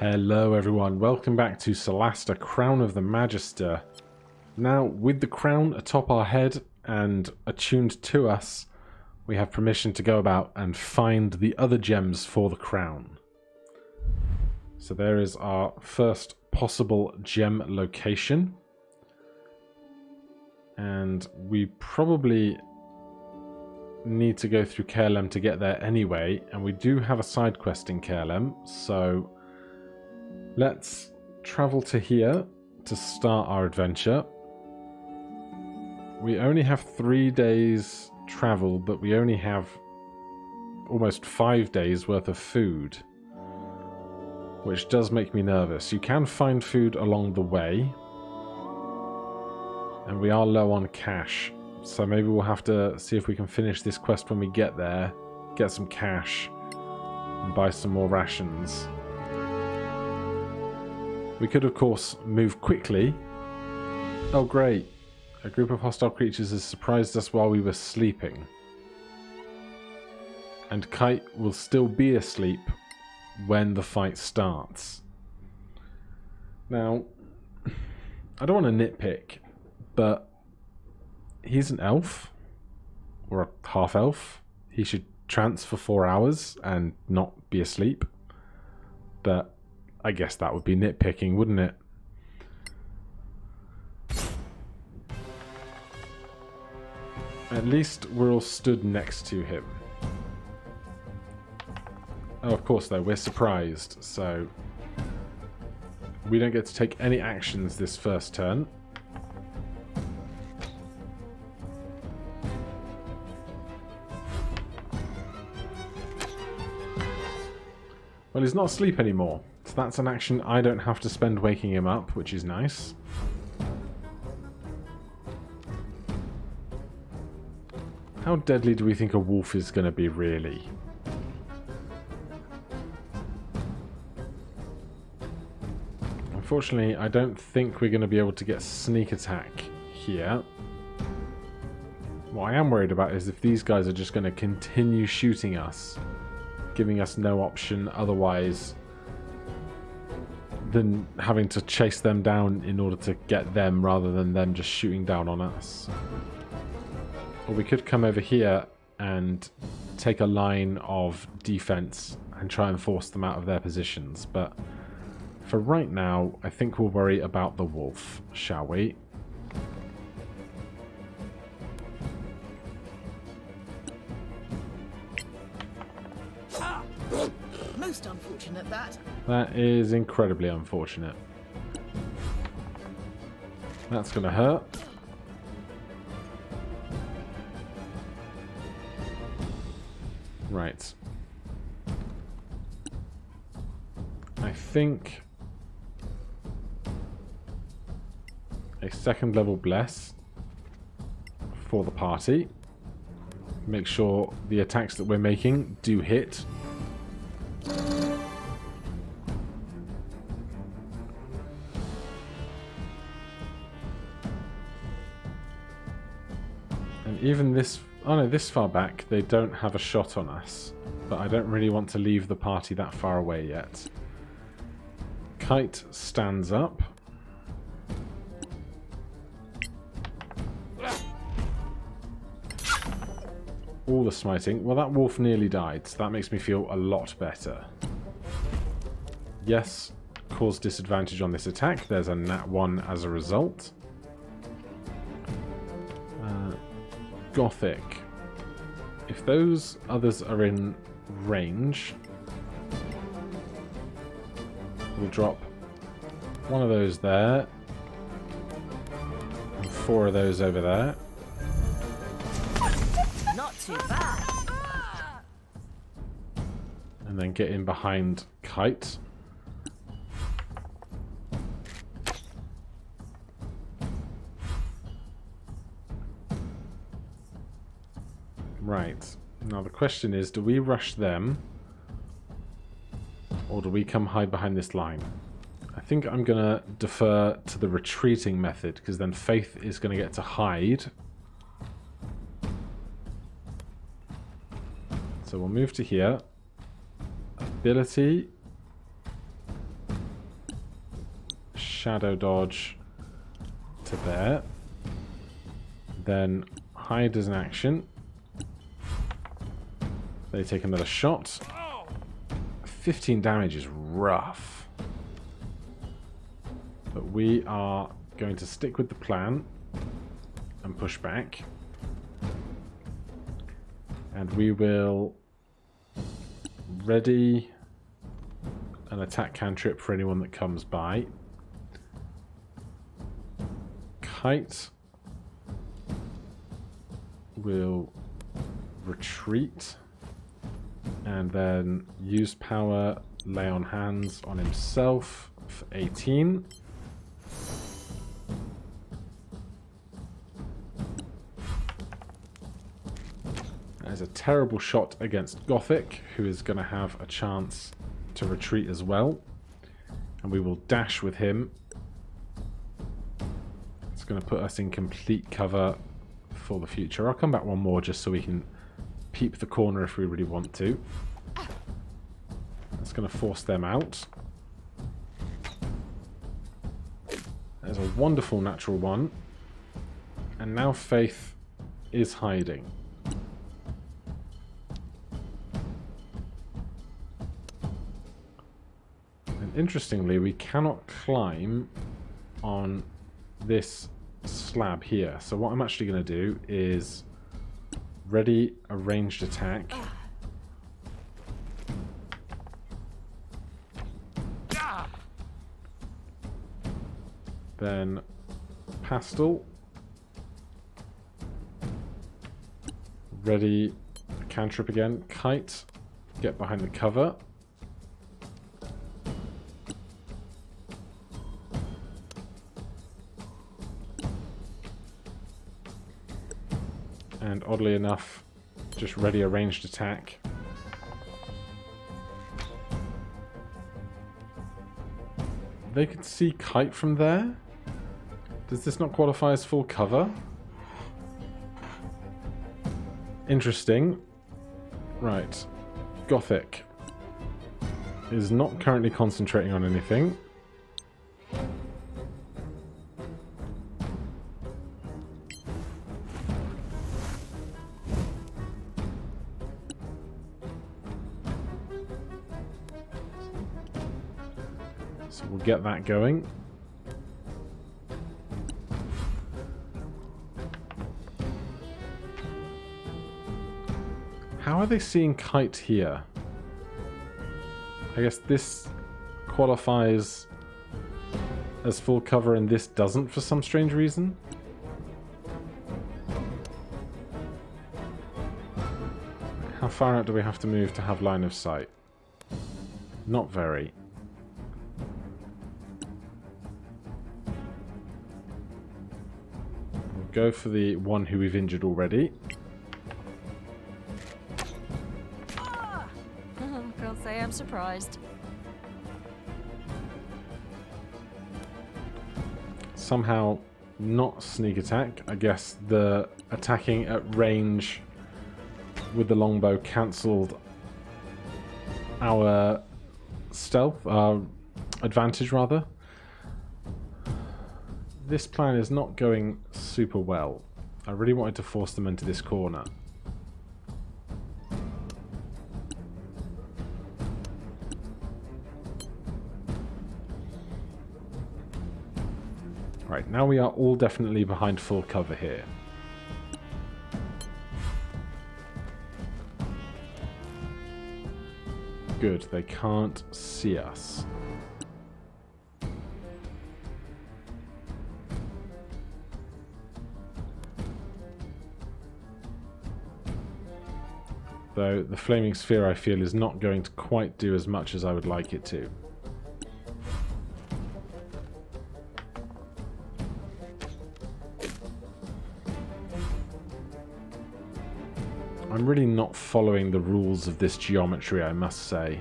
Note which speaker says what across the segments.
Speaker 1: Hello everyone, welcome back to Solasta Crown of the Magister. Now, with the crown atop our head and attuned to us, we have permission to go about and find the other gems for the crown. So there is our first possible gem location. And we probably need to go through KLM to get there anyway, and we do have a side quest in KLM, so let's travel to here to start our adventure. We only have 3 days travel, but we only have almost 5 days worth of food, which does make me nervous. You can find food along the way, and we are low on cash, so maybe we'll have to see if we can finish this quest when we get there, get some cash, and buy some more rations. We could, of course, move quickly. Oh, great. A group of hostile creatures has surprised us while we were sleeping. And Kite will still be asleep when the fight starts. Now, I don't want to nitpick, but he's an elf, or a half-elf. He should trance for 4 hours and not be asleep. But I guess that would be nitpicking, wouldn't it? At least we're all stood next to him. Oh, of course, though, we're surprised, so we don't get to take any actions this first turn. Well, he's not asleep anymore, so that's an action I don't have to spend waking him up, which is nice. How deadly do we think a wolf is going to be, really? Unfortunately, I don't think we're going to be able to get sneak attack here. What I am worried about is if these guys are just going to continue shooting us, giving us no option otherwise than having to chase them down in order to get them rather than them just shooting down on us. Or we could come over here and take a line of defense and try and force them out of their positions, but for right now I think we'll worry about the wolf, shall we?
Speaker 2: Most unfortunate, that.
Speaker 1: That is incredibly unfortunate. That's gonna hurt. Right. I think a second level bless for the party. Make sure the attacks that we're making do hit. And even this... oh no, this far back they don't have a shot on us. But I don't really want to leave the party that far away yet. Kite stands up. All the smiting. Well, that wolf nearly died, so that makes me feel a lot better. Yes, cause disadvantage on this attack. There's a nat 1 as a result. Gothic. If those others are in range, we'll drop 1 of those there, and 4 of those over there.
Speaker 2: Not too bad.
Speaker 1: And then get in behind Kite. Right. Now the question is, do we rush them? Or do we come hide behind this line? I think I'm going to defer to the retreating method, because then Faith is going to get to hide. So we'll move to here. Ability. shadow dodge to there. Then hide as an action. They take another shot. 15 damage is rough. But we are going to stick with the plan and push back. And we will ready an attack cantrip for anyone that comes by. Kite will retreat and then use power, lay on hands on himself for 18. That is a terrible shot against Gothic, who is going to have a chance to retreat as well. And we will dash with him. It's going to put us in complete cover for the future. I'll come back one more just so we can peep the corner if we really want to. That's going to force them out. There's a wonderful natural one. And now Faith is hiding. And interestingly, we cannot climb on this slab here. So what I'm actually going to do is ready a ranged attack. Then Pastel. Ready a cantrip again. Kite. Get behind the cover. And oddly enough, just ready a ranged attack. They could see Kite from there? Does this not qualify as full cover? Interesting. Right. Gothic is not currently concentrating on anything. So we'll get that going. How are they seeing Kite here? I guess this qualifies as full cover and this doesn't for some strange reason. How far out do we have to move to have line of sight? Not very. We'll go for the one who we've injured already.
Speaker 3: Can't say I'm surprised.
Speaker 1: Somehow not sneak attack. I guess the attacking at range with the longbow cancelled our stealth, our advantage rather. This plan is not going super well. I really wanted to force them into this corner. Right, now we are all definitely behind full cover here. Good, they can't see us. Though the flaming sphere, I feel, is not going to quite do as much as I would like it to. I'm really not following the rules of this geometry, I must say.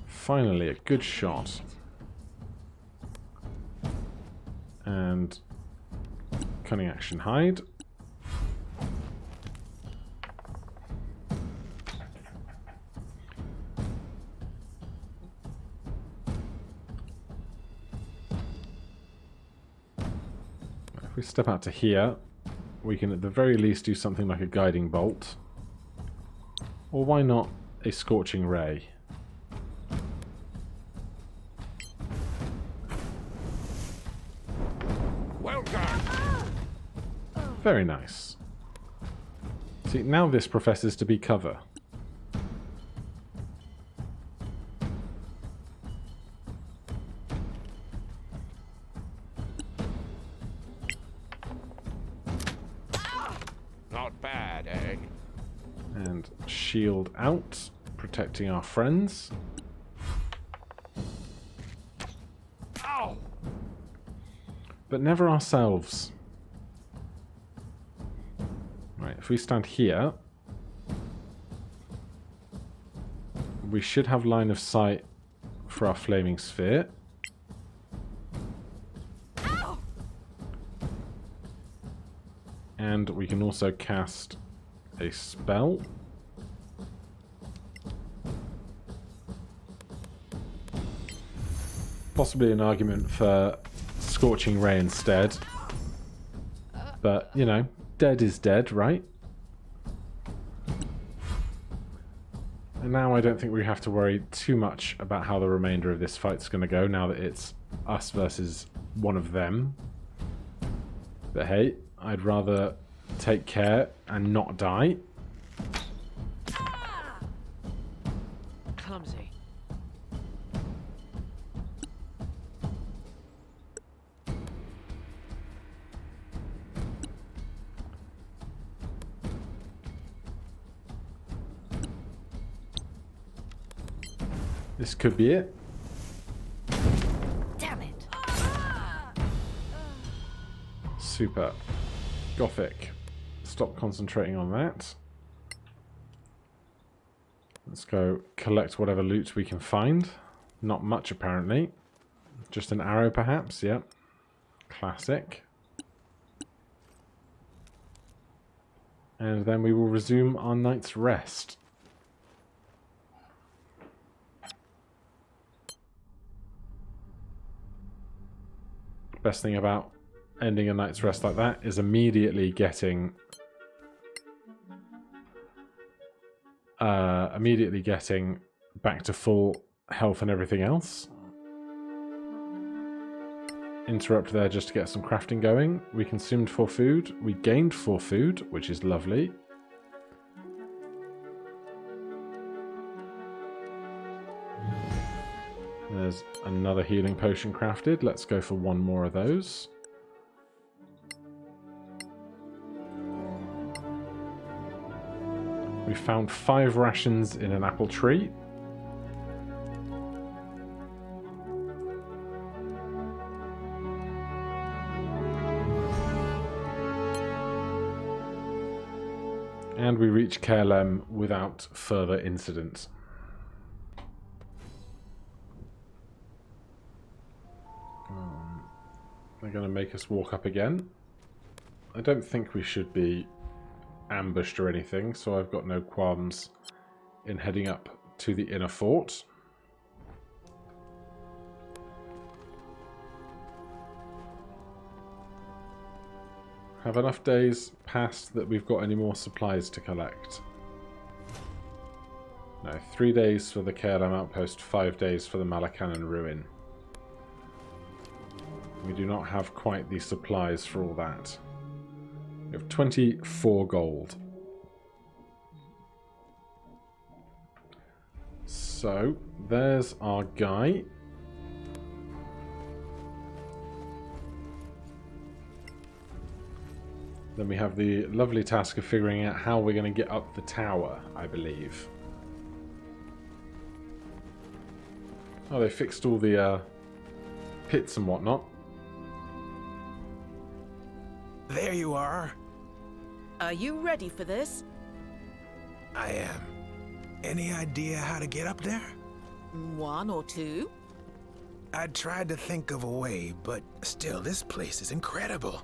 Speaker 1: Finally, a good shot. And cunning action hide. If we step out to here, we can at the very least do something like a guiding bolt. Or why not a scorching ray?
Speaker 4: Well done.
Speaker 1: Very nice. See, now this professes to be cover.
Speaker 4: Not bad, eh?
Speaker 1: And shield out, protecting our friends.
Speaker 4: Ow!
Speaker 1: But never ourselves. Right, if we stand here, we should have line of sight for our flaming sphere.
Speaker 3: Ow!
Speaker 1: And we can also cast a spell. Possibly an argument for Scorching Ray instead. But, you know, dead is dead, right? And now I don't think we have to worry too much about how the remainder of this fight's going to go, now that it's us versus one of them. But hey, I'd rather take care and not die.
Speaker 5: Clumsy.
Speaker 1: This could be it.
Speaker 3: Damn it.
Speaker 1: Super. Gothic. Stop concentrating on that. Let's go collect whatever loot we can find. Not much, apparently. Just an arrow, perhaps. Yep. Classic. And then we will resume our night's rest. Best thing about ending a night's rest like that is immediately getting back to full health and everything else. Interrupt there just to get some crafting going. We consumed 4 food. We gained 4 food, which is lovely. There's another healing potion crafted. Let's go for 1 more of those. We found 5 rations in an apple tree. And we reach KLM without further incident. They're going to make us walk up again. I don't think we should be ambushed or anything, so I've got no qualms in heading up to the inner fort. Have enough days passed that we've got any more supplies to collect? No, 3 days for the KLM outpost, 5 days for the Malakanan ruin. We do not have quite the supplies for all that. We have 24 gold. So, there's our guy. Then we have the lovely task of figuring out how we're going to get up the tower, I believe. Oh, they fixed all the pits and whatnot.
Speaker 6: There you are.
Speaker 2: Are you ready for this?
Speaker 6: I am. Any idea how to get up there?
Speaker 2: 1 or 2?
Speaker 6: I tried to think of a way, but still, this place is incredible.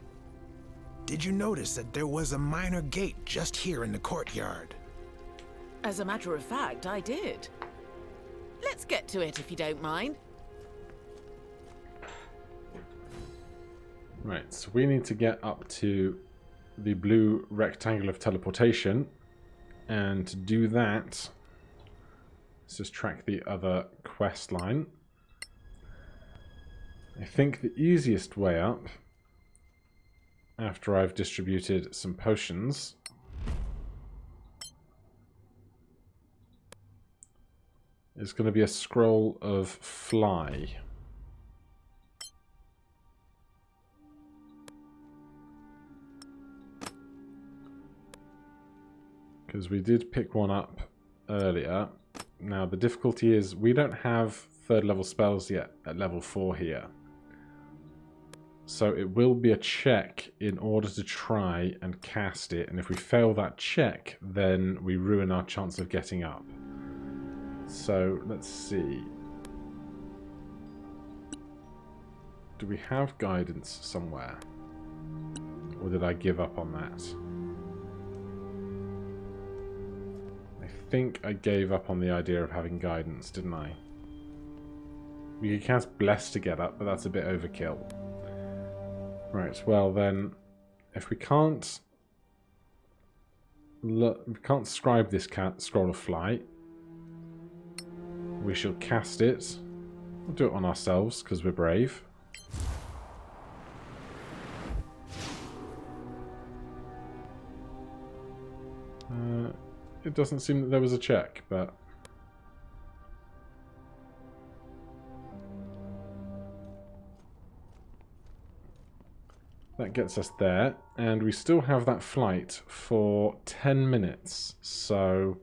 Speaker 6: Did you notice that there was a minor gate just here in the courtyard?
Speaker 2: As a matter of fact, I did. Let's get to it if you don't mind.
Speaker 1: Right, so we need to get up to the blue rectangle of teleportation, and to do that, let's just track the other quest line. I think the easiest way up, after I've distributed some potions, is going to be a scroll of fly. Because we did pick one up earlier. Now the difficulty is we don't have 3rd level spells yet at level 4 here. So it will be a check in order to try and cast it. And if we fail that check, then we ruin our chance of getting up. So let's see. Do we have guidance somewhere? Or did I give up on that? I think I gave up on the idea of having guidance, didn't I? We could cast Bless to get up, but that's a bit overkill. Right, well then, if we can't scribe this scroll of fly, we shall cast it. We'll do it on ourselves because we're brave. It doesn't seem that there was a check, but that gets us there, and we still have that flight for 10 minutes, so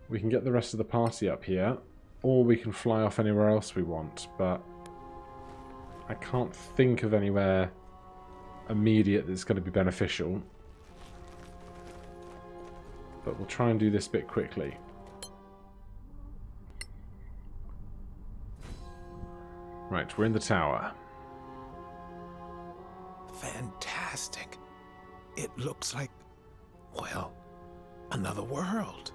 Speaker 1: we can get the rest of the party up here, or we can fly off anywhere else we want, but I can't think of anywhere immediate that's going to be beneficial. But we'll try and do this bit quickly. Right, we're in the tower.
Speaker 6: Fantastic. It looks like, well, another world.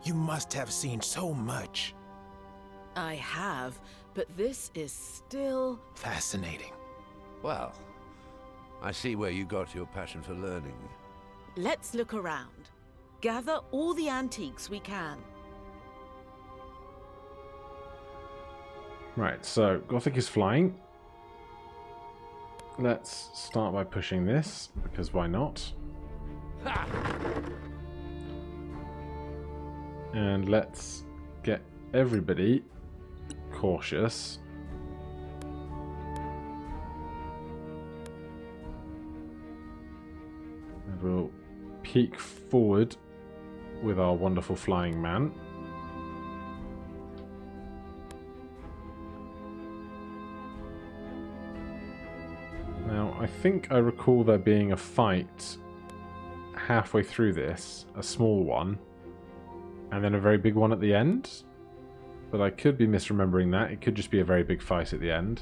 Speaker 6: You must have seen so much.
Speaker 2: I have, but this is still...
Speaker 6: Fascinating.
Speaker 5: Well, I see where you got your passion for learning.
Speaker 2: Let's look around. Gather all the antiques we can.
Speaker 1: Right, so Gothic is flying. Let's start by pushing this, because why not?
Speaker 4: Ha!
Speaker 1: And let's get everybody cautious. And we'll peek forward with our wonderful flying man. Now, I think I recall there being a fight halfway through this, a small one, and then a very big one at the end. But I could be misremembering that. It could just be a very big fight at the end.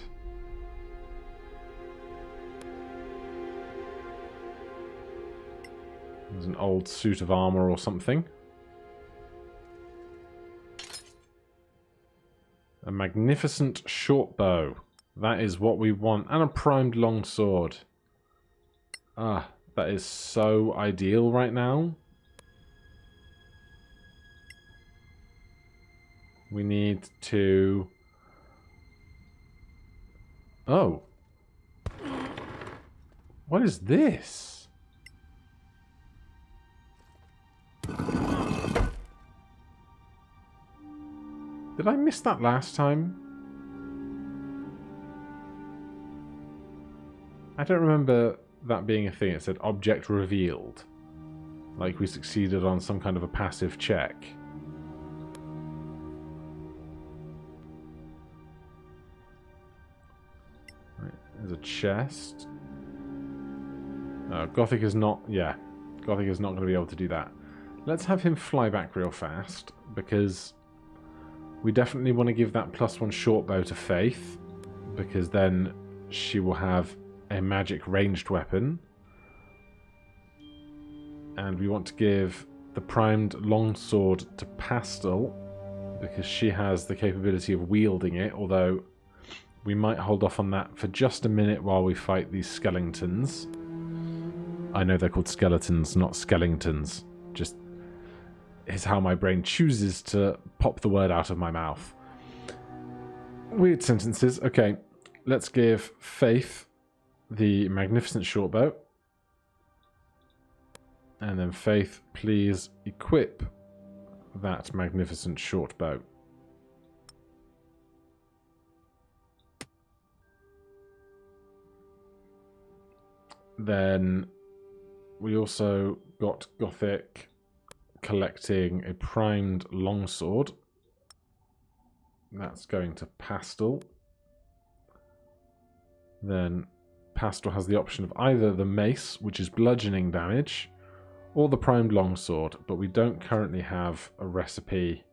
Speaker 1: There's an old suit of armor or something. A magnificent short bow. That is what we want. And a primed long sword. Ah, that is so ideal right now. We need to... Oh. What is this? Did I miss that last time? I don't remember that being a thing. It said object revealed. Like we succeeded on some kind of a passive check. Right, there's a chest. Gothic is not... Yeah, Gothic is not going to be able to do that. Let's have him fly back real fast, because We definitely want to give that +1 short bow to Faith, because then she will have a magic ranged weapon. And we want to give the primed longsword to Pastel, because she has the capability of wielding it, although we might hold off on that for just a minute while we fight these skeletons. I know they're called skeletons, not skellingtons. Just is how my brain chooses to pop the word out of my mouth. Weird sentences. Okay, let's give Faith the magnificent shortbow. And then Faith, please equip that magnificent shortbow. Then we also got Gothic collecting a primed longsword. That's going to Pastel. Then Pastel has the option of either the mace, which is bludgeoning damage, or the primed longsword, but we don't currently have a recipe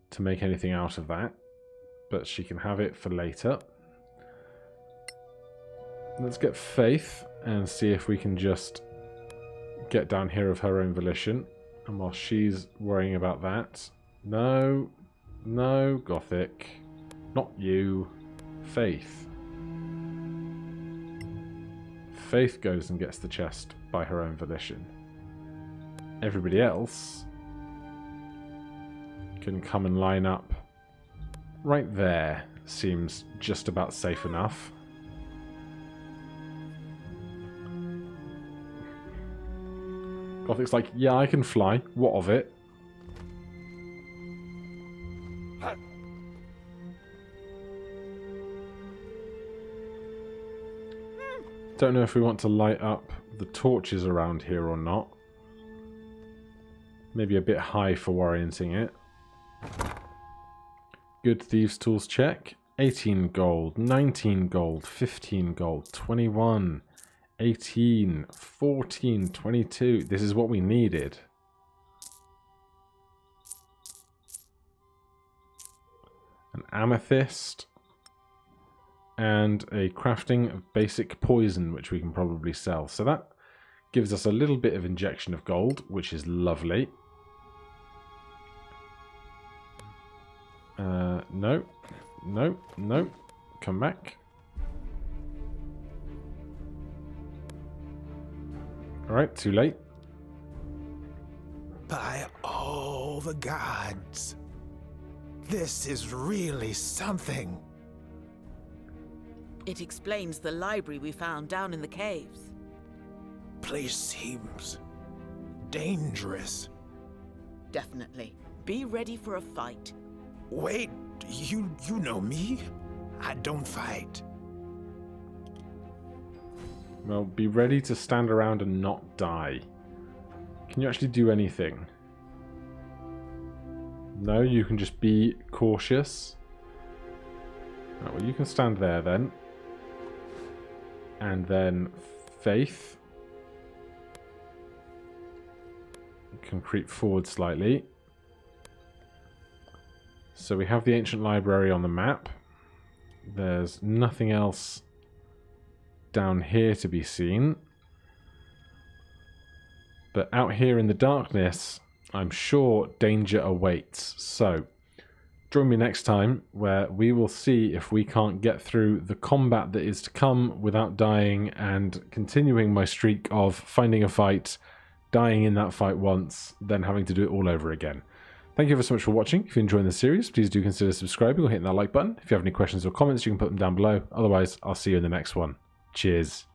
Speaker 1: to make anything out of that, but she can have it for later. Let's get Faith and see if we can just get down here of her own volition. And while she's worrying about that... No, no, Gothic. Not you. Faith. Faith goes and gets the chest by her own volition. Everybody else can come and line up right there. Seems just about safe enough. Gothic's like, yeah, I can fly. What of it? Don't know if we want to light up the torches around here or not. Maybe a bit high for orienting it. Good thieves' tools check. 18 gold, 19 gold, 15 gold, 21, 18, 14, 22. This is what we needed. An amethyst. And a crafting of basic poison, which we can probably sell. So that gives us a little bit of injection of gold, which is lovely. No. No. No. Come back. Alright, too late.
Speaker 6: By all the gods. This is really something.
Speaker 2: It explains the library we found down in the caves.
Speaker 6: Place seems dangerous.
Speaker 2: Definitely. Be ready for a fight.
Speaker 6: Wait, you know me? I don't fight.
Speaker 1: Well, be ready to stand around and not die. Can you actually do anything? No, you can just be cautious. Oh, well, you can stand there then. And then Faith can creep forward slightly. So we have the ancient library on the map. There's nothing else down here to be seen. But out here in the darkness, I'm sure danger awaits. So join me next time where we will see if we can't get through the combat that is to come without dying and continuing my streak of finding a fight, dying in that fight once, then having to do it all over again. Thank you ever so much for watching. If you're enjoying the series, please do consider subscribing or hitting that like button. If you have any questions or comments, you can put them down below. Otherwise, I'll see you in the next one. Cheers.